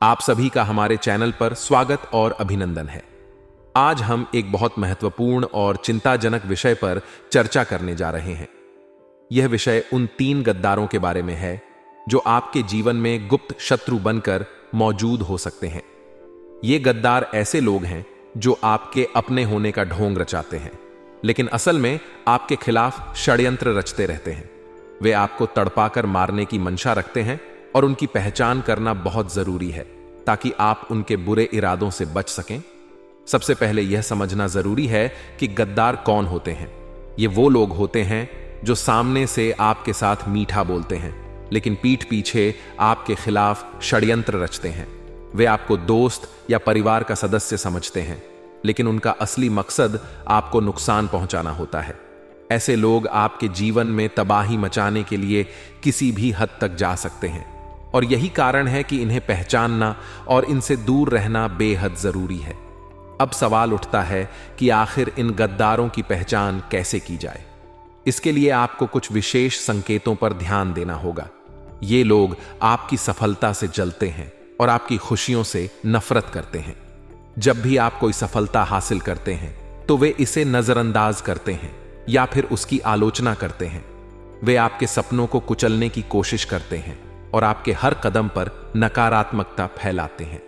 आप सभी का हमारे चैनल पर स्वागत और अभिनंदन है। आज हम एक बहुत महत्वपूर्ण और चिंताजनक विषय पर चर्चा करने जा रहे हैं। यह विषय उन 3 गद्दारों के बारे में है जो आपके जीवन में गुप्त शत्रु बनकर मौजूद हो सकते हैं। ये गद्दार ऐसे लोग हैं जो आपके अपने होने का ढोंग रचाते हैं, लेकिन असल में आपके खिलाफ षड्यंत्र रचते रहते हैं। वे आपको तड़पाकर मारने की मंशा रखते हैं और उनकी पहचान करना बहुत जरूरी है ताकि आप उनके बुरे इरादों से बच सकें। सबसे पहले यह समझना जरूरी है कि गद्दार कौन होते हैं। ये वो लोग होते हैं जो सामने से आपके साथ मीठा बोलते हैं, लेकिन पीठ पीछे आपके खिलाफ षड्यंत्र रचते हैं। वे आपको दोस्त या परिवार का सदस्य समझते हैं, लेकिन उनका असली मकसद आपको नुकसान पहुंचाना होता है। ऐसे लोग आपके जीवन में तबाही मचाने के लिए किसी भी हद तक जा सकते हैं, और यही कारण है कि इन्हें पहचानना और इनसे दूर रहना बेहद जरूरी है। अब सवाल उठता है कि आखिर इन गद्दारों की पहचान कैसे की जाए। इसके लिए आपको कुछ विशेष संकेतों पर ध्यान देना होगा। ये लोग आपकी सफलता से जलते हैं और आपकी खुशियों से नफरत करते हैं। जब भी आप कोई सफलता हासिल करते हैं तो वे इसे नजरअंदाज करते हैं या फिर उसकी आलोचना करते हैं। वे आपके सपनों को कुचलने की कोशिश करते हैं और आपके हर कदम पर नकारात्मकता फैलाते हैं।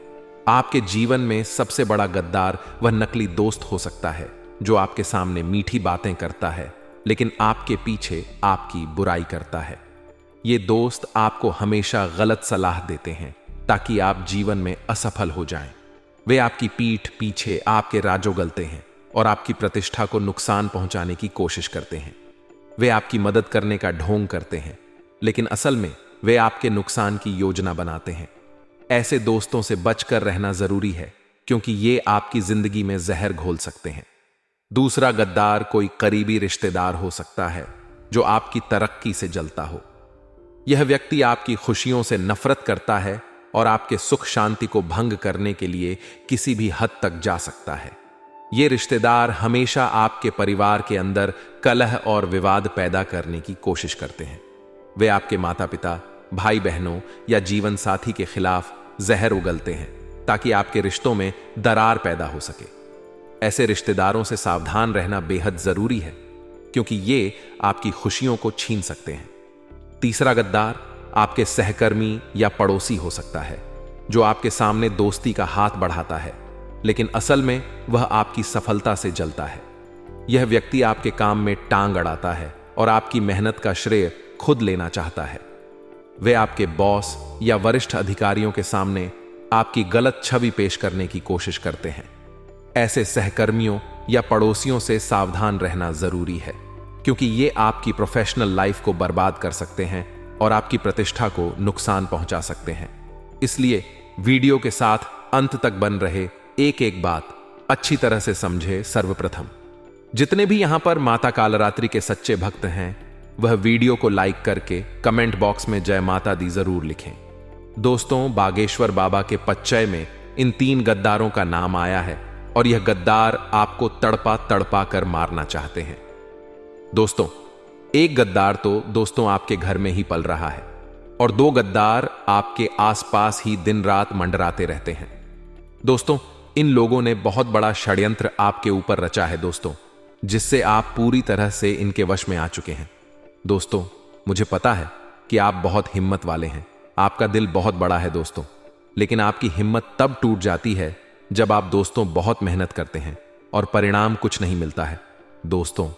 आपके जीवन में सबसे बड़ा गद्दार वह नकली दोस्त हो सकता है जो आपके सामने मीठी बातें करता है, लेकिन आपके पीछे आपकी बुराई करता है। ये दोस्त आपको हमेशा गलत सलाह देते हैं ताकि आप जीवन में असफल हो जाएं। वे आपकी पीठ पीछे आपके राज उगलते हैं और आपकी प्रतिष्ठा को नुकसान पहुंचाने की कोशिश करते हैं। वे आपकी मदद करने का ढोंग करते हैं, लेकिन असल में वे आपके नुकसान की योजना बनाते हैं। ऐसे दोस्तों से बचकर रहना जरूरी है, क्योंकि ये आपकी जिंदगी में जहर घोल सकते हैं। दूसरा गद्दार कोई करीबी रिश्तेदार हो सकता है जो आपकी तरक्की से जलता हो। यह व्यक्ति आपकी खुशियों से नफरत करता है और आपके सुख शांति को भंग करने के लिए किसी भी हद तक जा सकता है। ये रिश्तेदार हमेशा आपके परिवार के अंदर कलह और विवाद पैदा करने की कोशिश करते हैं। वे आपके माता पिता, भाई बहनों या जीवन साथी के खिलाफ जहर उगलते हैं ताकि आपके रिश्तों में दरार पैदा हो सके। ऐसे रिश्तेदारों से सावधान रहना बेहद जरूरी है, क्योंकि ये आपकी खुशियों को छीन सकते हैं। तीसरा गद्दार आपके सहकर्मी या पड़ोसी हो सकता है जो आपके सामने दोस्ती का हाथ बढ़ाता है, लेकिन असल में वह आपकी सफलता से जलता है। यह व्यक्ति आपके काम में टांग अड़ाता है और आपकी मेहनत का श्रेय खुद लेना चाहता है। वे आपके बॉस या वरिष्ठ अधिकारियों के सामने आपकी गलत छवि पेश करने की कोशिश करते हैं। ऐसे सहकर्मियों या पड़ोसियों से सावधान रहना जरूरी है, क्योंकि ये आपकी प्रोफेशनल लाइफ को बर्बाद कर सकते हैं और आपकी प्रतिष्ठा को नुकसान पहुंचा सकते हैं। इसलिए वीडियो के साथ अंत तक बन रहे एक एक बात अच्छी तरह से समझे। सर्वप्रथम, जितने भी यहां पर माता कालरात्रि के सच्चे भक्त हैं, वह वीडियो को लाइक करके कमेंट बॉक्स में जय माता दी जरूर लिखें। दोस्तों, बागेश्वर बाबा के पच्चय में इन 3 गद्दारों का नाम आया है और यह गद्दार आपको तड़पा तड़पा कर मारना चाहते हैं। दोस्तों, एक गद्दार तो दोस्तों आपके घर में ही पल रहा है और 2 गद्दार आपके आसपास ही दिन रात मंडराते रहते हैं। दोस्तों, इन लोगों ने बहुत बड़ा षड्यंत्र आपके ऊपर रचा है दोस्तों, जिससे आप पूरी तरह से इनके वश में आ चुके हैं। दोस्तों, मुझे पता है कि आप बहुत हिम्मत वाले हैं, आपका दिल बहुत बड़ा है दोस्तों, लेकिन आपकी हिम्मत तब टूट जाती है जब आप दोस्तों बहुत मेहनत करते हैं और परिणाम कुछ नहीं मिलता है। दोस्तों,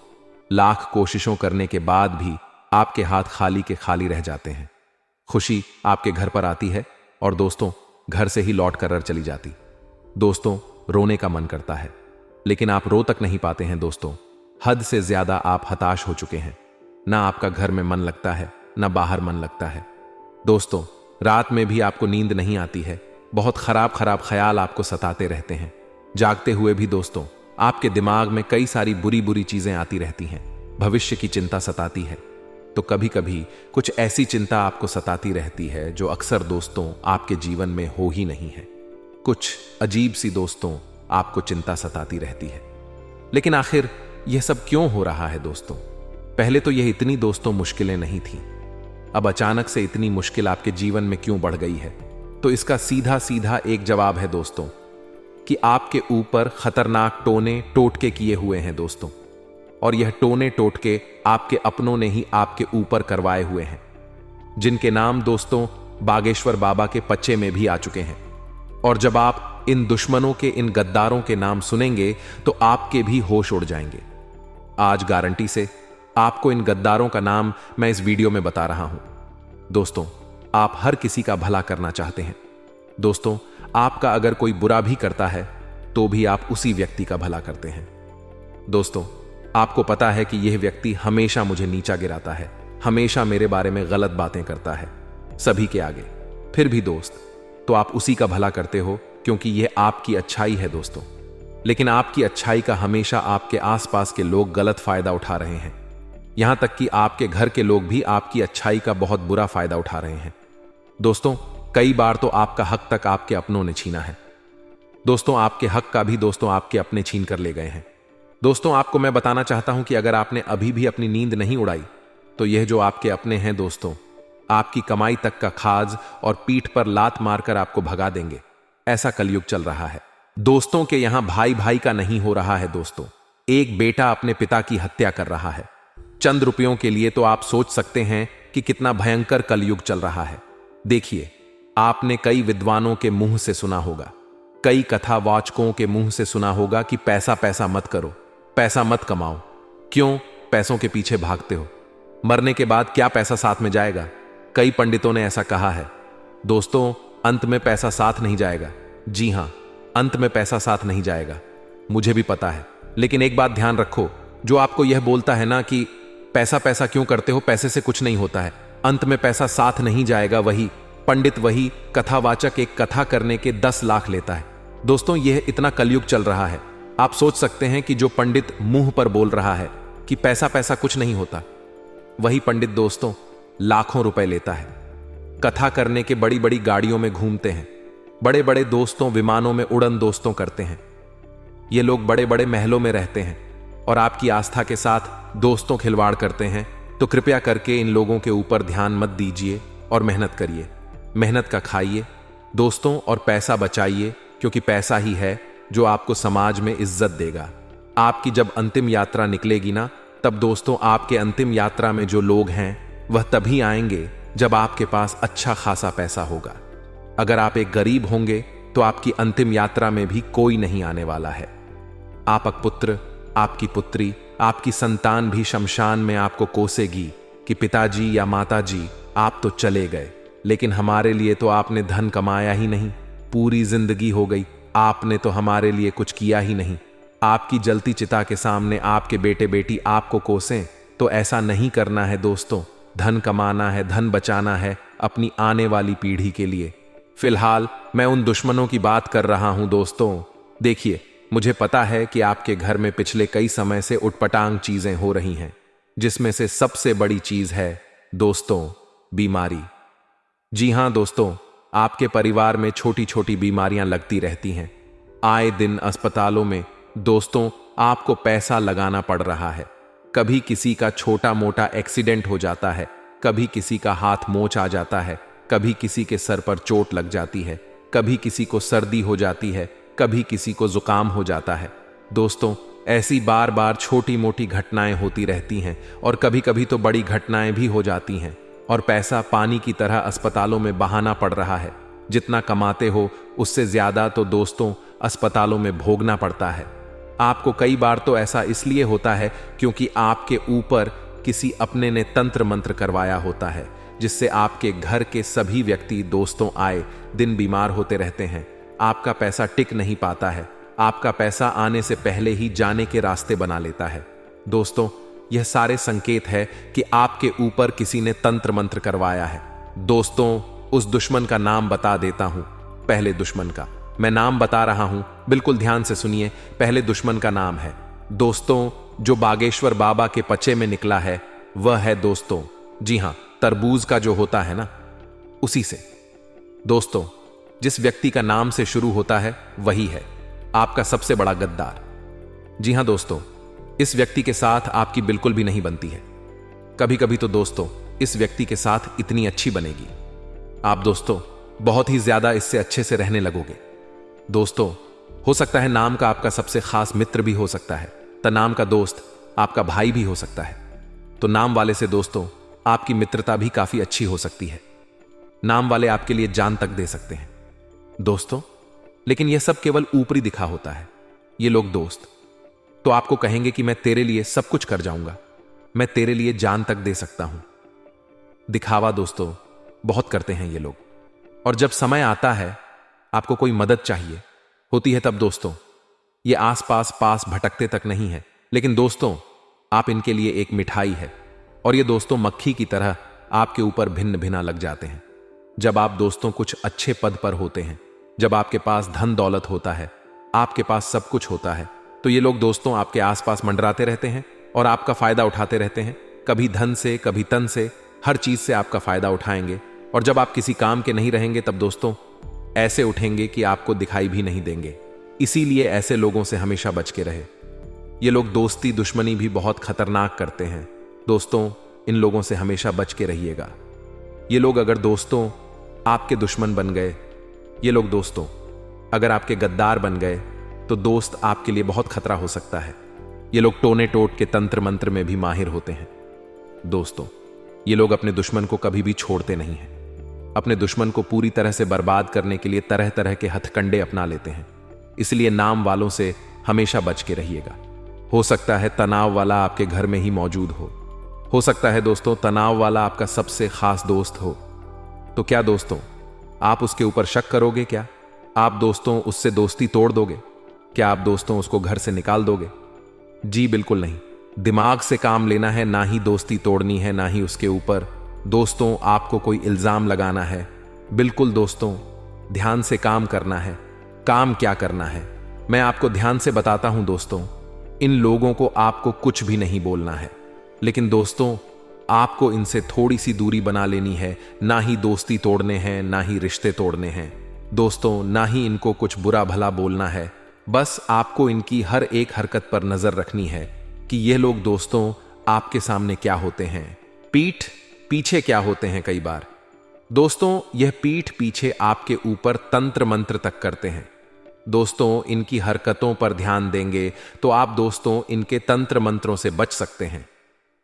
लाख कोशिशों करने के बाद भी आपके हाथ खाली के खाली रह जाते हैं। खुशी आपके घर पर आती है और दोस्तों घर से ही लौट कर चली जाती। दोस्तों, रोने का मन करता है, लेकिन आप रो तक नहीं पाते हैं दोस्तों। हद से ज्यादा आप हताश हो चुके हैं। ना आपका घर में मन लगता है, ना बाहर मन लगता है। दोस्तों, रात में भी आपको नींद नहीं आती है। बहुत खराब खराब ख्याल आपको सताते रहते हैं। जागते हुए भी दोस्तों आपके दिमाग में कई सारी बुरी बुरी चीजें आती रहती हैं। भविष्य की चिंता सताती है। तो कभी कभी कुछ ऐसी चिंता आपको सताती रहती है जो अक्सर दोस्तों आपके जीवन में हो ही नहीं है। कुछ अजीब सी दोस्तों आपको चिंता सताती रहती है। लेकिन आखिर यह सब क्यों हो रहा है दोस्तों? पहले तो यह इतनी दोस्तों मुश्किलें नहीं थी, अब अचानक से इतनी मुश्किल आपके जीवन में क्यों बढ़ गई है? तो इसका सीधा सीधा एक जवाब है दोस्तों, कि आपके ऊपर खतरनाक टोने टोटके किए हुए हैं दोस्तों। और यह टोने टोटके आपके अपनों ने ही आपके ऊपर करवाए हुए हैं, जिनके नाम दोस्तों बागेश्वर बाबा के पच्चे में भी आ चुके हैं। और जब आप इन दुश्मनों के, इन गद्दारों के नाम सुनेंगे तो आपके भी होश उड़ जाएंगे। आज गारंटी से आपको इन गद्दारों का नाम मैं इस वीडियो में बता रहा हूं। दोस्तों, आप हर किसी का भला करना चाहते हैं। दोस्तों, आपका अगर कोई बुरा भी करता है तो भी आप उसी व्यक्ति का भला करते हैं। दोस्तों, आपको पता है कि यह व्यक्ति हमेशा मुझे नीचा गिराता है, हमेशा मेरे बारे में गलत बातें करता है सभी के आगे। फिर भी दोस्त, तो आप उसी का भला करते हो क्योंकि यह आपकी अच्छाई है दोस्तों। लेकिन आपकी अच्छाई का हमेशा आपके आसपास के लोग गलत फायदा उठा रहे हैं। यहां तक कि आपके घर के लोग भी आपकी अच्छाई का बहुत बुरा फायदा उठा रहे हैं। दोस्तों, कई बार तो आपका हक तक आपके अपनों ने छीना है। दोस्तों, आपके हक का भी दोस्तों आपके अपने छीन कर ले गए हैं। दोस्तों, आपको मैं बताना चाहता हूं कि अगर आपने अभी भी अपनी नींद नहीं उड़ाई तो यह जो आपके अपने हैं दोस्तों, आपकी कमाई तक का खाज और पीठ पर लात मारकर आपको भगा देंगे। ऐसा कलयुग चल रहा है दोस्तों के यहां भाई भाई का नहीं हो रहा है दोस्तों। एक बेटा अपने पिता की हत्या कर रहा है चंद रुपयों के लिए। तो आप सोच सकते हैं कि कितना भयंकर कलयुग चल रहा है। देखिए, आपने कई विद्वानों के मुंह से सुना होगा, कई कथावाचकों के मुंह से सुना होगा कि पैसा पैसा मत करो, पैसा मत कमाओ। क्यों पैसों के पीछे भागते हो? मरने के बाद क्या पैसा साथ में जाएगा? कई पंडितों ने ऐसा कहा है। दोस्तों, अंत में पैसा साथ नहीं जाएगा। जी हां, अंत में पैसा साथ नहीं जाएगा, मुझे भी पता है। लेकिन एक बात ध्यान रखो, जो आपको यह बोलता है ना कि पैसा पैसा क्यों करते हो, पैसे से कुछ नहीं होता है, अंत में पैसा साथ नहीं जाएगा, वही पंडित, वही कथावाचक एक कथा करने के 10 लाख लेता है। दोस्तों, यह इतना कलयुग चल रहा है। आप सोच सकते हैं कि जो पंडित मुंह पर बोल रहा है कि पैसा पैसा कुछ नहीं होता, वही पंडित दोस्तों लाखों रुपए लेता है। कथा करने के बड़ी बड़ी गाड़ियों में घूमते हैं, बड़े बड़े दोस्तों विमानों में उड़न दोस्तों करते हैं। ये लोग बड़े बड़े महलों में रहते हैं और आपकी आस्था के साथ दोस्तों खिलवाड़ करते हैं। तो कृपया करके इन लोगों के ऊपर ध्यान मत दीजिए और मेहनत करिए, मेहनत का खाइए दोस्तों और पैसा बचाइए, क्योंकि पैसा ही है जो आपको समाज में इज्जत देगा। आपकी जब अंतिम यात्रा निकलेगी ना, तब दोस्तों आपके अंतिम यात्रा में जो लोग हैं वह तभी आएंगे जब आपके पास अच्छा खासा पैसा होगा। अगर आप एक गरीब होंगे तो आपकी अंतिम यात्रा में भी कोई नहीं आने वाला है। आपका पुत्र, आपकी पुत्री, आपकी संतान भी शमशान में आपको कोसेगी कि पिताजी या माताजी आप तो चले गए, लेकिन हमारे लिए तो आपने धन कमाया ही नहीं, पूरी जिंदगी हो गई, आपने तो हमारे लिए कुछ किया ही नहीं। आपकी जलती चिता के सामने आपके बेटे बेटी आपको कोसें, तो ऐसा नहीं करना है दोस्तों। धन कमाना है, धन बचाना है अपनी आने वाली पीढ़ी के लिए। फिलहाल मैं उन दुश्मनों की बात कर रहा हूं दोस्तों। देखिए, मुझे पता है कि आपके घर में पिछले कई समय से उटपटांग चीजें हो रही हैं, जिसमें से सबसे बड़ी चीज है दोस्तों बीमारी। जी हां दोस्तों, आपके परिवार में छोटी छोटी बीमारियां लगती रहती हैं। आए दिन अस्पतालों में दोस्तों आपको पैसा लगाना पड़ रहा है। कभी किसी का छोटा मोटा एक्सीडेंट हो जाता है, कभी किसी का हाथ मोच आ जाता है, कभी किसी के सर पर चोट लग जाती है, कभी किसी को सर्दी हो जाती है, कभी किसी को जुकाम हो जाता है। दोस्तों, ऐसी बार बार छोटी मोटी घटनाएं होती रहती हैं और कभी कभी तो बड़ी घटनाएं भी हो जाती हैं, और पैसा पानी की तरह अस्पतालों में बहाना पड़ रहा है। जितना कमाते हो उससे ज्यादा तो दोस्तों अस्पतालों में भोगना पड़ता है। आपको कई बार तो ऐसा इसलिए होता है क्योंकि आपके ऊपर किसी अपने ने तंत्र मंत्र करवाया होता है, जिससे आपके घर के सभी व्यक्ति दोस्तों आए दिन बीमार होते रहते हैं। आपका पैसा टिक नहीं पाता है, आपका पैसा आने से पहले ही जाने के रास्ते बना लेता है। दोस्तों, यह सारे संकेत है कि आपके ऊपर किसी ने तंत्र मंत्र करवाया है। दोस्तों, उस दुश्मन का नाम बता देता हूं। पहले दुश्मन का मैं नाम बता रहा हूं, बिल्कुल ध्यान से सुनिए। पहले दुश्मन का नाम है दोस्तों जो बागेश्वर बाबा के पचे में निकला है, वह है दोस्तों, जी हां, तरबूज का जो होता है ना, उसी से। दोस्तों, जिस व्यक्ति का नाम से शुरू होता है वही है आपका सबसे बड़ा गद्दार। जी हां दोस्तों, इस व्यक्ति के साथ आपकी बिल्कुल भी नहीं बनती है। कभी कभी तो दोस्तों इस व्यक्ति के साथ इतनी अच्छी बनेगी। आप दोस्तों बहुत ही ज्यादा इससे अच्छे से रहने लगोगे। दोस्तों, हो सकता है नाम का आपका सबसे खास मित्र भी हो सकता है, तो नाम का दोस्त आपका भाई भी हो सकता है। तो नाम वाले से दोस्तों आपकी मित्रता भी काफी अच्छी हो सकती है। नाम वाले आपके लिए जान तक दे सकते हैं दोस्तों। लेकिन यह सब केवल ऊपरी दिखा होता है। ये लोग दोस्त तो आपको कहेंगे कि मैं तेरे लिए सब कुछ कर जाऊंगा, मैं तेरे लिए जान तक दे सकता हूं। दिखावा दोस्तों बहुत करते हैं ये लोग, और जब समय आता है आपको कोई मदद चाहिए होती है, तब दोस्तों ये आसपास पास भटकते तक नहीं है, लेकिन दोस्तों आप इनके लिए एक मिठाई है, और ये दोस्तों मक्खी की तरह आपके ऊपर भिन्न भिना लग जाते हैं। जब आप दोस्तों कुछ अच्छे पद पर होते हैं, जब आपके पास धन दौलत होता है, आपके पास सब कुछ होता है, तो ये लोग दोस्तों आपके आसपास मंडराते रहते हैं और आपका फायदा उठाते रहते हैं। कभी धन से, कभी तन से, हर चीज से आपका फायदा उठाएंगे। और जब आप किसी काम के नहीं रहेंगे तब दोस्तों ऐसे उठेंगे कि आपको दिखाई भी नहीं देंगे। इसीलिए ऐसे लोगों से हमेशा बच के रहे। ये लोग दोस्ती दुश्मनी भी बहुत खतरनाक करते हैं दोस्तों, इन लोगों से हमेशा बच के रहिएगा। ये लोग अगर दोस्तों आपके दुश्मन बन गए, ये लोग दोस्तों अगर आपके गद्दार बन गए, तो दोस्त आपके लिए बहुत खतरा हो सकता है। ये लोग टोने टोट के तंत्र मंत्र में भी माहिर होते हैं दोस्तों। ये लोग अपने दुश्मन को कभी भी छोड़ते नहीं हैं। अपने दुश्मन को पूरी तरह से बर्बाद करने के लिए तरह तरह के हथकंडे अपना लेते हैं। इसलिए नाम वालों से हमेशा बच के रहिएगा। हो सकता है तनाव वाला आपके घर में ही मौजूद हो सकता है दोस्तों तनाव वाला आपका सबसे खास दोस्त हो। तो क्या दोस्तों आप उसके ऊपर शक करोगे? क्या आप दोस्तों उससे दोस्ती तोड़ दोगे? क्या आप दोस्तों उसको घर से निकाल दोगे? जी बिल्कुल नहीं। दिमाग से काम लेना है, ना ही दोस्ती तोड़नी है, ना ही उसके ऊपर दोस्तों आपको कोई इल्जाम लगाना है। बिल्कुल दोस्तों ध्यान से काम करना है। काम क्या करना है मैं आपको ध्यान से बताता हूं दोस्तों। इन लोगों को आपको कुछ भी नहीं बोलना है, लेकिन दोस्तों आपको इनसे थोड़ी सी दूरी बना लेनी है। ना ही दोस्ती तोड़ने हैं, ना ही रिश्ते तोड़ने हैं दोस्तों, ना ही इनको कुछ बुरा भला बोलना है। बस आपको इनकी हर एक हरकत पर नजर रखनी है कि ये लोग दोस्तों आपके सामने क्या होते हैं, पीठ पीछे क्या होते हैं। कई बार दोस्तों यह पीठ पीछे आपके ऊपर तंत्र मंत्र तक करते हैं दोस्तों। इनकी हरकतों पर ध्यान देंगे तो आप दोस्तों इनके तंत्र मंत्रों से बच सकते हैं।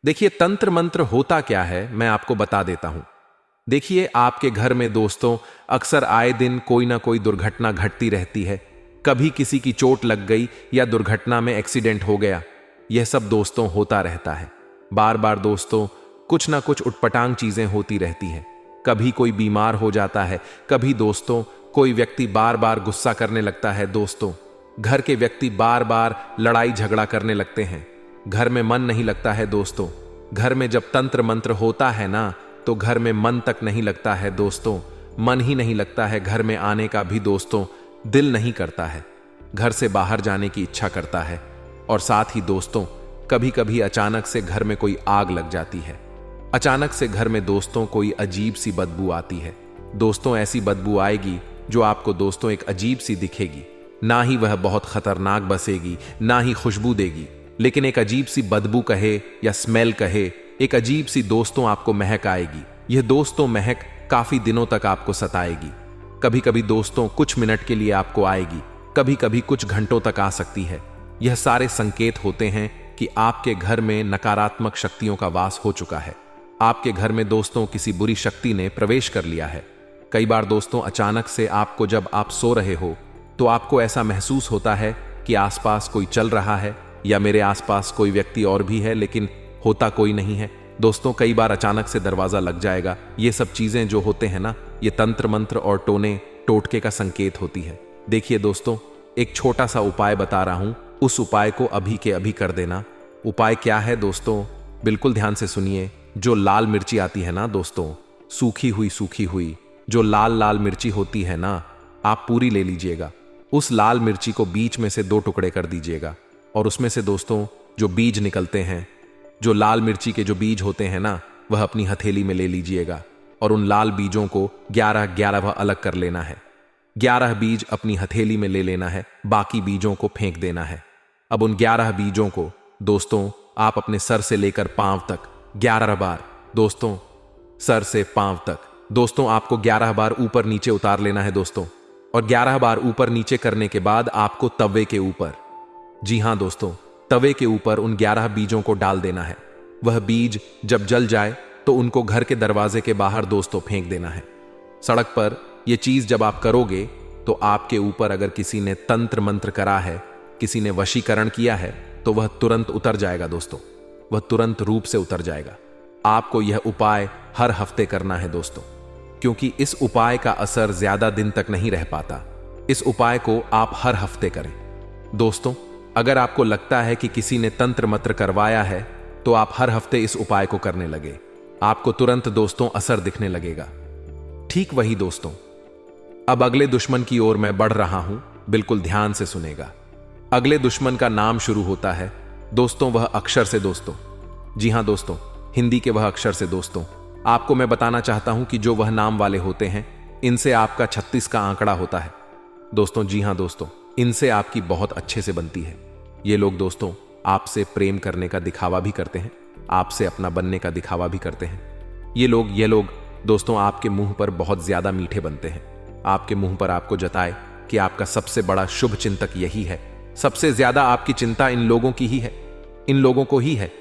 देखिए तंत्र मंत्र होता क्या है मैं आपको बता देता हूं। देखिए आपके घर में दोस्तों अक्सर आए दिन कोई ना कोई दुर्घटना घटती रहती है। कभी किसी की चोट लग गई या दुर्घटना में एक्सीडेंट हो गया, यह सब दोस्तों होता रहता है। बार बार दोस्तों कुछ ना कुछ उटपटांग चीजें होती रहती हैं। कभी कोई बीमार हो जाता है, कभी दोस्तों कोई व्यक्ति बार बार गुस्सा करने लगता है दोस्तों। घर के व्यक्ति बार बार लड़ाई झगड़ा करने लगते हैं। घर में मन नहीं लगता है दोस्तों। घर में जब तंत्र मंत्र होता है ना, तो घर में मन तक नहीं लगता है दोस्तों। मन ही नहीं लगता है, घर में आने का भी दोस्तों दिल नहीं करता है। घर से बाहर जाने की इच्छा करता है। और साथ ही दोस्तों कभी कभी अचानक से घर में कोई आग लग जाती है। अचानक से घर में दोस्तों कोई अजीब सी बदबू आती है दोस्तों। ऐसी बदबू आएगी जो आपको दोस्तों एक अजीब सी दिखेगी। ना ही वह बहुत खतरनाक बसेगी, ना ही खुशबू देगी, लेकिन एक अजीब सी बदबू कहे या स्मेल कहे, एक अजीब सी दोस्तों आपको महक आएगी। यह दोस्तों महक काफी दिनों तक आपको सताएगी। कभी कभी दोस्तों कुछ मिनट के लिए आपको आएगी, कभी कभी कुछ घंटों तक आ सकती है। यह सारे संकेत होते हैं कि आपके घर में नकारात्मक शक्तियों का वास हो चुका है। आपके घर में दोस्तों किसी बुरी शक्ति ने प्रवेश कर लिया है। कई बार दोस्तों अचानक से आपको जब आप सो रहे हो तो आपको ऐसा महसूस होता है कि आसपास कोई चल रहा है या मेरे आसपास कोई व्यक्ति और भी है, लेकिन होता कोई नहीं है दोस्तों। कई बार अचानक से दरवाजा लग जाएगा। ये सब चीजें जो होते हैं ना, ये तंत्र मंत्र और टोने टोटके का संकेत होती है। देखिए दोस्तों एक छोटा सा उपाय बता रहा हूं, उस उपाय को अभी के अभी कर देना। उपाय क्या है दोस्तों, बिल्कुल ध्यान से सुनिए। जो लाल मिर्ची आती है ना दोस्तों, सूखी हुई जो लाल लाल मिर्ची होती है ना, आप पूरी ले लीजिएगा। उस लाल मिर्ची को बीच में से 2 टुकड़े कर दीजिएगा, और उसमें से दोस्तों जो बीज निकलते हैं, जो लाल मिर्ची के जो बीज होते हैं ना, वह अपनी हथेली में ले लीजिएगा। और उन लाल बीजों को 11 वह अलग कर लेना है। 11 बीज अपनी हथेली में ले लेना है, बाकी बीजों को फेंक देना है। अब उन 11 बीजों को दोस्तों आप अपने सर से लेकर पांव तक 11 बार दोस्तों सर से पांव तक दोस्तों आपको 11 बार ऊपर नीचे उतार लेना है दोस्तों, और 11 बार ऊपर नीचे करने के बाद आपको तवे के ऊपर, जी हां दोस्तों, तवे के ऊपर उन 11 बीजों को डाल देना है। वह बीज जब जल जाए तो उनको घर के दरवाजे के बाहर दोस्तों फेंक देना है। सड़क पर यह चीज जब आप करोगे तो आपके ऊपर अगर किसी ने तंत्र मंत्र करा है, किसी ने वशीकरण किया है, तो वह तुरंत उतर जाएगा दोस्तों, वह तुरंत रूप से उतर जाएगा। आपको यह उपाय हर हफ्ते करना है दोस्तों, क्योंकि इस उपाय का असर ज्यादा दिन तक नहीं रह पाता। इस उपाय को आप हर हफ्ते करें दोस्तों। अगर आपको लगता है कि किसी ने तंत्र मंत्र करवाया है तो आप हर हफ्ते इस उपाय को करने लगे, आपको तुरंत दोस्तों असर दिखने लगेगा। ठीक वही दोस्तों, अब अगले दुश्मन की ओर मैं बढ़ रहा हूं, बिल्कुल ध्यान से सुनेगा। अगले दुश्मन का नाम शुरू होता है दोस्तों वह अक्षर से दोस्तों, जी हां दोस्तों, हिंदी के वह अक्षर से दोस्तों। आपको मैं बताना चाहता हूं कि जो वह नाम वाले होते हैं, इनसे आपका 36 का आंकड़ा होता है दोस्तों। जी हां दोस्तों, इनसे आपकी बहुत अच्छे से बनती है। ये लोग दोस्तों आपसे प्रेम करने का दिखावा भी करते हैं, आपसे अपना बनने का दिखावा भी करते हैं। ये लोग दोस्तों आपके मुंह पर बहुत ज्यादा मीठे बनते हैं। आपके मुंह पर आपको जताए कि आपका सबसे बड़ा शुभ चिंतक यही है, सबसे ज्यादा आपकी चिंता इन लोगों की ही है, इन लोगों को ही है।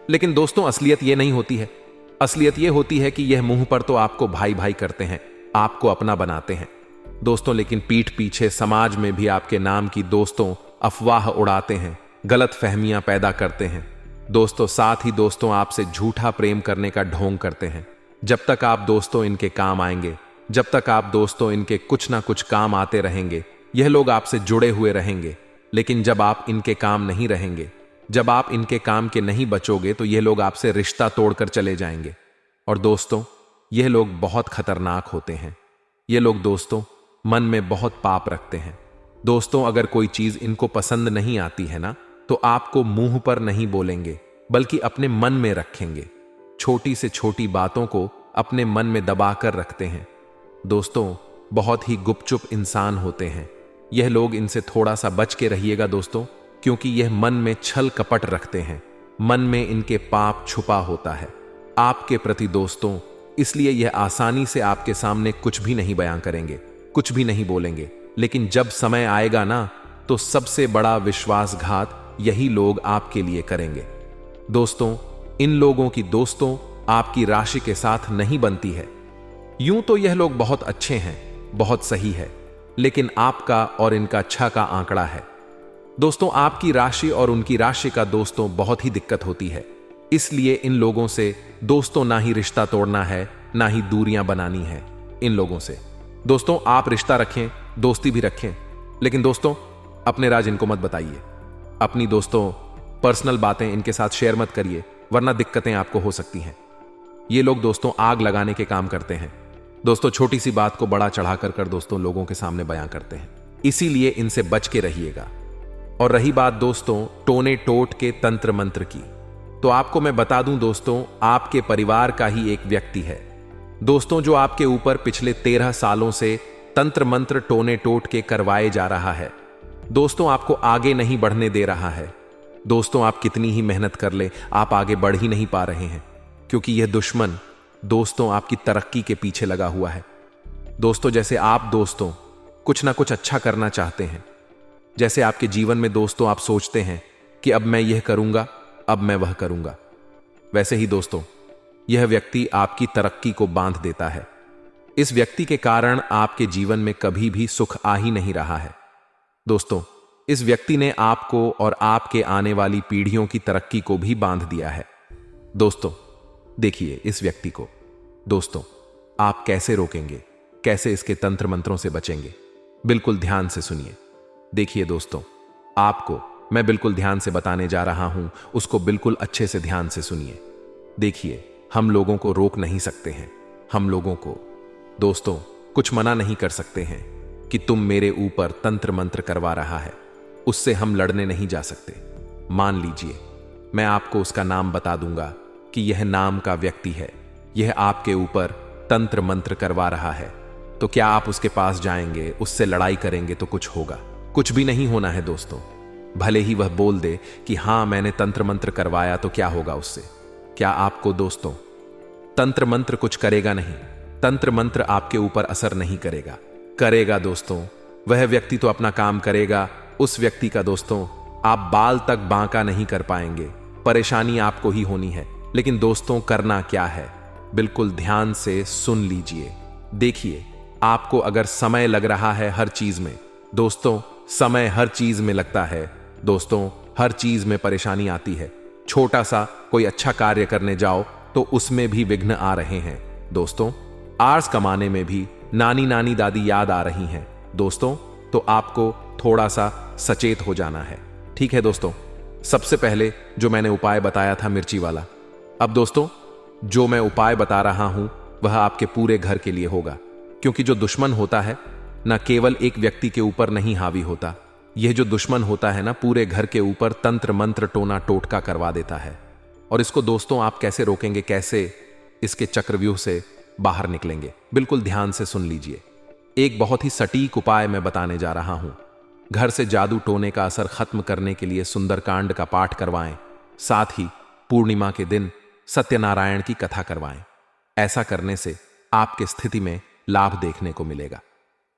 लेकिन दोस्तों असलियत ये नहीं होती है। असलियत ये होती है कि यह मुंह पर तो आपको भाई भाई करते हैं, आपको अपना बनाते हैं दोस्तों, लेकिन पीठ पीछे समाज में भी आपके नाम की दोस्तों अफवाह उड़ाते हैं, गलत फहमियां पैदा करते हैं दोस्तों। साथ ही दोस्तों आपसे झूठा प्रेम करने का ढोंग करते हैं। जब तक आप दोस्तों इनके काम आएंगे, जब तक आप दोस्तों इनके कुछ ना कुछ काम आते रहेंगे, यह लोग आपसे जुड़े हुए रहेंगे। लेकिन जब आप इनके काम नहीं रहेंगे, जब आप इनके काम के नहीं बचोगे, तो यह लोग आपसे रिश्ता तोड़कर चले जाएंगे। और दोस्तों यह लोग बहुत खतरनाक होते हैं। ये लोग दोस्तों मन में बहुत पाप रखते हैं दोस्तों। अगर कोई चीज इनको पसंद नहीं आती है ना, तो आपको मुंह पर नहीं बोलेंगे, बल्कि अपने मन में रखेंगे। छोटी से छोटी बातों को अपने मन में दबा कर रखते हैं दोस्तों। बहुत ही गुपचुप इंसान होते हैं यह लोग, इनसे थोड़ा सा बच के रहिएगा दोस्तों, क्योंकि यह मन में छल कपट रखते हैं, मन में इनके पाप छुपा होता है आपके प्रति दोस्तों। इसलिए यह आसानी से आपके सामने कुछ भी नहीं बयां करेंगे, कुछ भी नहीं बोलेंगे। लेकिन जब समय आएगा ना, तो सबसे बड़ा विश्वासघात यही लोग आपके लिए करेंगे दोस्तों। इन लोगों की दोस्तों आपकी राशि के साथ नहीं बनती है। यूं तो यह लोग बहुत अच्छे हैं, बहुत सही है, लेकिन आपका और इनका 6 का आंकड़ा है दोस्तों। आपकी राशि और उनकी राशि का दोस्तों बहुत ही दिक्कत होती है। इसलिए इन लोगों से दोस्तों ना ही रिश्ता तोड़ना है, ना ही दूरियां बनानी है इन लोगों से दोस्तों। आप रिश्ता रखें, दोस्ती भी रखें, लेकिन दोस्तों अपने राज इनको मत बताइए। अपनी दोस्तों पर्सनल बातें इनके साथ शेयर मत करिए, वरना दिक्कतें आपको हो सकती हैं। ये लोग दोस्तों आग लगाने के काम करते हैं दोस्तों। छोटी सी बात को बड़ा चढ़ाकर कर दोस्तों लोगों के सामने बयां करते हैं, इसीलिए इनसे बच के रहिएगा। और रही बात दोस्तों टोने टोट के तंत्र मंत्र की, तो आपको मैं बता दूं दोस्तों, आपके परिवार का ही एक व्यक्ति है दोस्तों, जो आपके ऊपर पिछले 13 सालों से तंत्र मंत्र टोने टोट के करवाए जा रहा है दोस्तों। आपको आगे नहीं बढ़ने दे रहा है दोस्तों। आप कितनी ही मेहनत कर ले, आप आगे बढ़ ही नहीं पा रहे हैं, क्योंकि यह दुश्मन दोस्तों आपकी तरक्की के पीछे लगा हुआ है दोस्तों। जैसे आप दोस्तों कुछ ना कुछ अच्छा करना चाहते हैं, जैसे आपके जीवन में दोस्तों आप सोचते हैं कि अब मैं यह करूंगा, अब मैं वह करूंगा, वैसे ही दोस्तों यह व्यक्ति आपकी तरक्की को बांध देता है। इस व्यक्ति के कारण आपके जीवन में कभी भी सुख आ ही नहीं रहा है दोस्तों। इस व्यक्ति ने आपको और आपके आने वाली पीढ़ियों की तरक्की को भी बांध दिया है दोस्तों। देखिए इस व्यक्ति को दोस्तों आप कैसे रोकेंगे, कैसे इसके तंत्र मंत्रों से बचेंगे, बिल्कुल ध्यान से सुनिए। देखिए दोस्तों, आपको मैं बिल्कुल ध्यान से बताने जा रहा हूं, उसको बिल्कुल अच्छे से ध्यान से सुनिए। देखिए हम लोगों को रोक नहीं सकते हैं, हम लोगों को दोस्तों कुछ मना नहीं कर सकते हैं कि तुम मेरे ऊपर तंत्र मंत्र करवा रहा है, उससे हम लड़ने नहीं जा सकते। मान लीजिए मैं आपको उसका नाम बता दूंगा कि यह नाम का व्यक्ति है, यह आपके ऊपर तंत्र मंत्र करवा रहा है, तो क्या आप उसके पास जाएंगे, उससे लड़ाई करेंगे तो कुछ होगा? कुछ भी नहीं होना है दोस्तों। भले ही वह बोल दे कि हां मैंने तंत्र मंत्र करवाया, तो क्या होगा उससे? क्या आपको दोस्तों तंत्र मंत्र कुछ करेगा नहीं तंत्र मंत्र आपके ऊपर असर नहीं करेगा। करेगा दोस्तों, वह व्यक्ति तो अपना काम करेगा। उस व्यक्ति का दोस्तों आप बाल तक बांका नहीं कर पाएंगे। परेशानी आपको ही होनी है। लेकिन दोस्तों करना क्या है, बिल्कुल ध्यान से सुन लीजिए। देखिए, आपको अगर समय लग रहा है हर चीज में, दोस्तों समय हर चीज में लगता है। दोस्तों हर चीज में परेशानी आती है। छोटा सा कोई अच्छा कार्य करने जाओ तो उसमें भी विघ्न आ रहे हैं। दोस्तों आर्स कमाने में भी नानी नानी दादी याद आ रही हैं। दोस्तों तो आपको थोड़ा सा सचेत हो जाना है। ठीक है दोस्तों, सबसे पहले जो मैंने उपाय बताया था मिर्ची वाला, अब दोस्तों जो मैं उपाय बता रहा हूं वह आपके पूरे घर के लिए होगा। क्योंकि जो दुश्मन होता है न केवल एक व्यक्ति के ऊपर नहीं हावी होता, यह जो दुश्मन होता है ना पूरे घर के ऊपर तंत्र मंत्र टोना टोटका करवा देता है। और इसको दोस्तों आप कैसे रोकेंगे, कैसे इसके चक्रव्यूह से बाहर निकलेंगे, बिल्कुल ध्यान से सुन लीजिए। एक बहुत ही सटीक उपाय मैं बताने जा रहा हूं। घर से जादू टोने का असर खत्म करने के लिए सुंदरकांड का पाठ करवाएं। साथ ही पूर्णिमा के दिन सत्यनारायण की कथा करवाएं। ऐसा करने से आपके स्थिति में लाभ देखने को मिलेगा।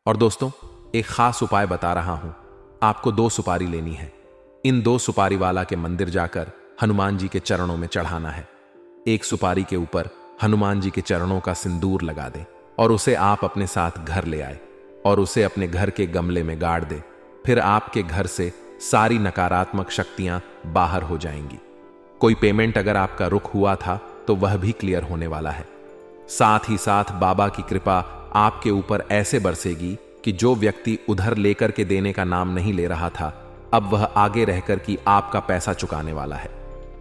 और दोस्तों एक खास उपाय बता रहा हूं। आपको 2 सुपारी लेनी है। इन 2 सुपारी वाला के मंदिर जाकर हनुमान जी के चरणों में चढ़ाना है। एक सुपारी के ऊपर हनुमान जी के चरणों का सिंदूर लगा दें और उसे आप अपने साथ घर ले आए और उसे अपने घर के गमले में गाड़ दें। फिर आपके घर से सारी नकारात्मक शक्तियां बाहर हो जाएंगी। कोई पेमेंट अगर आपका रुक हुआ था तो वह भी क्लियर होने वाला है। साथ ही साथ बाबा की कृपा आपके ऊपर ऐसे बरसेगी कि जो व्यक्ति उधर लेकर के देने का नाम नहीं ले रहा था, अब वह आगे रहकर कि आपका पैसा चुकाने वाला है।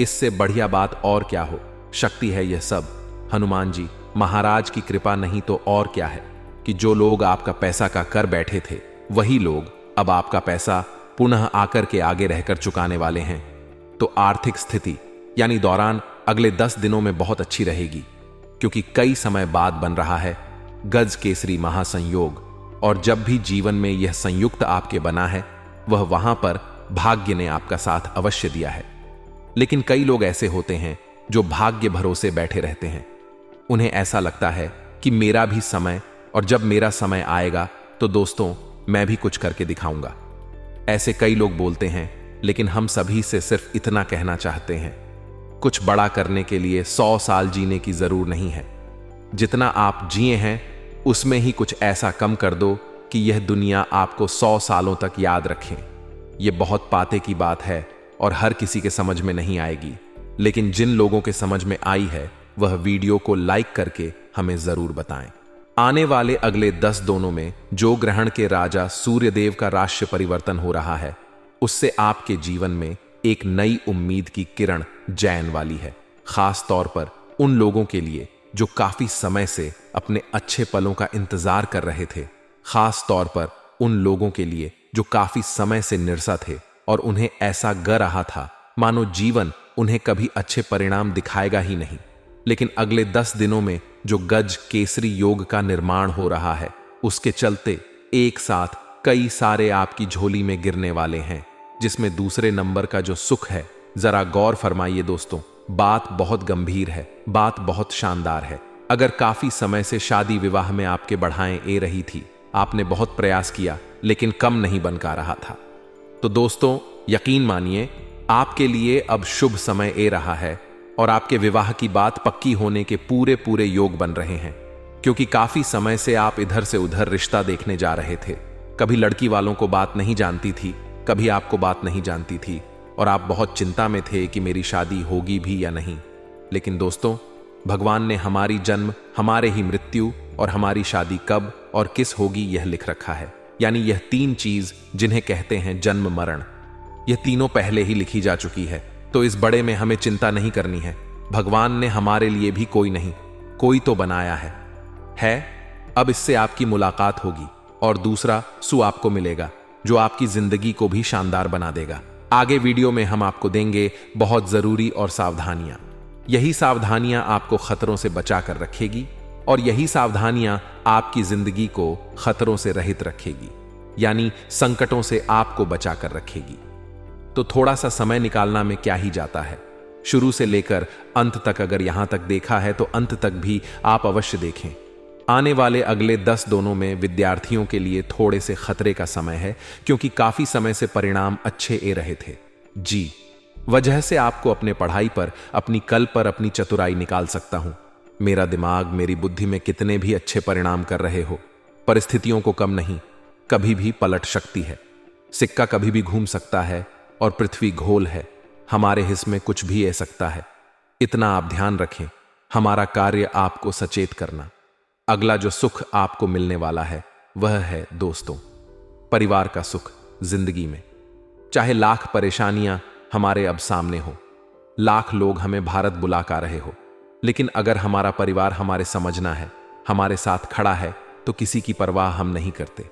इससे बढ़िया बात और क्या हो। शक्ति है यह सब हनुमान जी महाराज की कृपा, नहीं तो और क्या है कि जो लोग आपका पैसा का कर बैठे थे वही लोग अब आपका पैसा पुनः आकर के आगे रहकर चुकाने वाले हैं। तो आर्थिक स्थिति यानी दौरान अगले 10 दिनों में बहुत अच्छी रहेगी। क्योंकि कई समय बाद बन रहा है गज केसरी महासंयोग, और जब भी जीवन में यह संयुक्त आपके बना है वह वहां पर भाग्य ने आपका साथ अवश्य दिया है। लेकिन कई लोग ऐसे होते हैं जो भाग्य भरोसे बैठे रहते हैं। उन्हें ऐसा लगता है कि मेरा भी समय, और जब मेरा समय आएगा तो दोस्तों मैं भी कुछ करके दिखाऊंगा। ऐसे कई लोग बोलते हैं, लेकिन हम सभी से सिर्फ इतना कहना चाहते हैं, कुछ बड़ा करने के लिए 100 साल जीने की जरूर नहीं है। जितना आप जिए हैं उसमें ही कुछ ऐसा कम कर दो कि यह दुनिया आपको 100 सालों तक याद रखे। यह बहुत पाते की बात है और हर किसी के समझ में नहीं आएगी, लेकिन जिन लोगों के समझ में आई है वह वीडियो को लाइक करके हमें जरूर बताएं। आने वाले अगले 10 दिनों में जो ग्रहण के राजा सूर्यदेव का राशि परिवर्तन हो रहा है, उससे आपके जीवन में एक नई उम्मीद की किरण जैन वाली है। खास तौर पर उन लोगों के लिए जो काफी समय से अपने अच्छे पलों का इंतजार कर रहे थे। खास तौर पर उन लोगों के लिए जो काफी समय से निरसा थे और उन्हें ऐसा ग रहा था मानो जीवन उन्हें कभी अच्छे परिणाम दिखाएगा ही नहीं। लेकिन अगले 10 दिनों में जो गज केसरी योग का निर्माण हो रहा है, उसके चलते एक साथ कई सारे आपकी झोली में गिरने वाले हैं, जिसमें दूसरे नंबर का जो सुख है। जरा गौर फरमाइए दोस्तों, बात बहुत गंभीर है, बात बहुत शानदार है। अगर काफी समय से शादी विवाह में आपके बढ़ाएं ए रही थी, आपने बहुत प्रयास किया लेकिन कम नहीं बन का रहा था, तो दोस्तों यकीन मानिए आपके लिए अब शुभ समय ए रहा है और आपके विवाह की बात पक्की होने के पूरे पूरे योग बन रहे हैं। क्योंकि काफी समय से आप इधर से उधर रिश्ता देखने जा रहे थे। कभी लड़की वालों को बात नहीं जानती थी, कभी आपको बात नहीं जानती थी और आप बहुत चिंता में थे कि मेरी शादी होगी भी या नहीं। लेकिन दोस्तों भगवान ने हमारी जन्म, हमारे ही मृत्यु और हमारी शादी कब और किस होगी यह लिख रखा है। यानी यह 3 चीज जिन्हें कहते हैं जन्म मरण, यह तीनों पहले ही लिखी जा चुकी है। तो इस बड़े में हमें चिंता नहीं करनी है। भगवान ने हमारे लिए भी कोई नहीं कोई तो बनाया है। अब इससे आपकी मुलाकात होगी और दूसरा सु आपको मिलेगा जो आपकी जिंदगी को भी शानदार बना देगा। आगे वीडियो में हम आपको देंगे बहुत जरूरी और सावधानियां। यही सावधानियां आपको खतरों से बचा कर रखेगी और यही सावधानियां आपकी जिंदगी को खतरों से रहित रखेगी, यानी संकटों से आपको बचा कर रखेगी। तो थोड़ा सा समय निकालना में क्या ही जाता है। शुरू से लेकर अंत तक अगर यहां तक देखा है तो अंत तक भी आप अवश्य देखें। आने वाले अगले 10 दिनों में विद्यार्थियों के लिए थोड़े से खतरे का समय है, क्योंकि काफी समय से परिणाम अच्छे ए रहे थे। जी, वजह से आपको अपने पढ़ाई पर, अपनी कल पर अपनी चतुराई निकाल सकता हूं। मेरा दिमाग, मेरी बुद्धि में कितने भी अच्छे परिणाम कर रहे हो, परिस्थितियों को कम नहीं, कभी भी पलट सकती है। सिक्का कभी भी घूम सकता है और पृथ्वी गोल है, हमारे हिस्से में कुछ भी आ सकता है। इतना आप ध्यान रखें, हमारा कार्य आपको सचेत करना। अगला जो सुख आपको मिलने वाला है वह है दोस्तों, परिवार का सुख जिंदगी में। चाहे लाख परेशानियां हमारे अब सामने हो, लाख लोग हमें भारत बुला रहे हो, लेकिन अगर हमारा परिवार हमारे समझना है, हमारे साथ खड़ा है, तो किसी की परवाह हम नहीं करते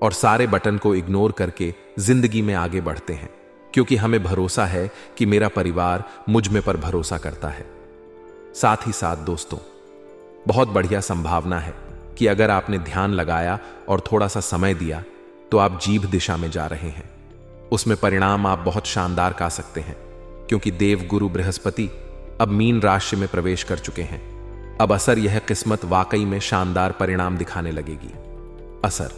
और सारे बटन को इग्नोर करके जिंदगी में आगे बढ़ते हैं, क्योंकि हमें भरोसा है कि मेरा परिवार मुझ में पर भरोसा करता है। साथ ही साथ दोस्तों, बहुत बढ़िया संभावना है कि अगर आपने ध्यान लगाया और थोड़ा सा समय दिया तो आप जीभ दिशा में जा रहे हैं। उसमें परिणाम आप बहुत शानदार पा सकते हैं, क्योंकि देव गुरु बृहस्पति अब मीन राशि में प्रवेश कर चुके हैं। अब असर यह किस्मत वाकई में शानदार परिणाम दिखाने लगेगी। असर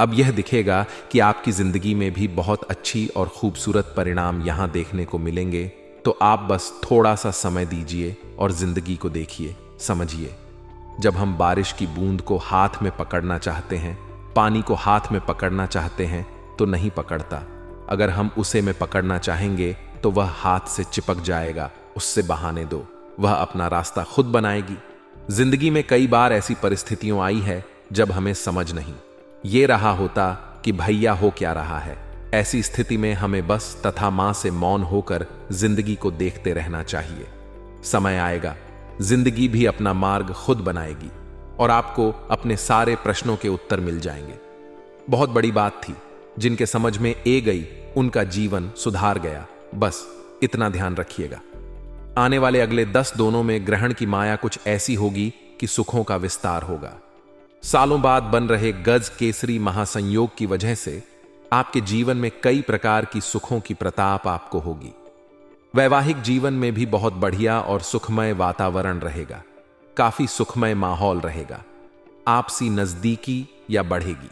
अब यह दिखेगा कि आपकी जिंदगी में भी बहुत अच्छी और खूबसूरत परिणाम यहां देखने को मिलेंगे। तो आप बस थोड़ा सा समय दीजिए और जिंदगी को देखिए, समझिए। जब हम बारिश की बूंद को हाथ में पकड़ना चाहते हैं, पानी को हाथ में पकड़ना चाहते हैं, तो नहीं पकड़ता। अगर हम उसे में पकड़ना चाहेंगे तो वह हाथ से चिपक जाएगा, उससे बहाने दो, वह अपना रास्ता खुद बनाएगी। जिंदगी में कई बार ऐसी परिस्थितियां आई है जब हमें समझ नहीं ये रहा होता कि भैया हो क्या रहा है। ऐसी स्थिति में हमें बस तथा मां से मौन होकर जिंदगी को देखते रहना चाहिए। समय आएगा, जिंदगी भी अपना मार्ग खुद बनाएगी और आपको अपने सारे प्रश्नों के उत्तर मिल जाएंगे। बहुत बड़ी बात थी, जिनके समझ में ए गई उनका जीवन सुधार गया। बस इतना ध्यान रखिएगा। आने वाले अगले 10 दिनों में ग्रहण की माया कुछ ऐसी होगी कि सुखों का विस्तार होगा। सालों बाद बन रहे गज केसरी महासंयोग की वजह से आपके जीवन में कई प्रकार की सुखों की प्रताप आपको होगी। वैवाहिक जीवन में भी बहुत बढ़िया और सुखमय वातावरण रहेगा, काफी सुखमय माहौल रहेगा। आपसी नजदीकी या बढ़ेगी।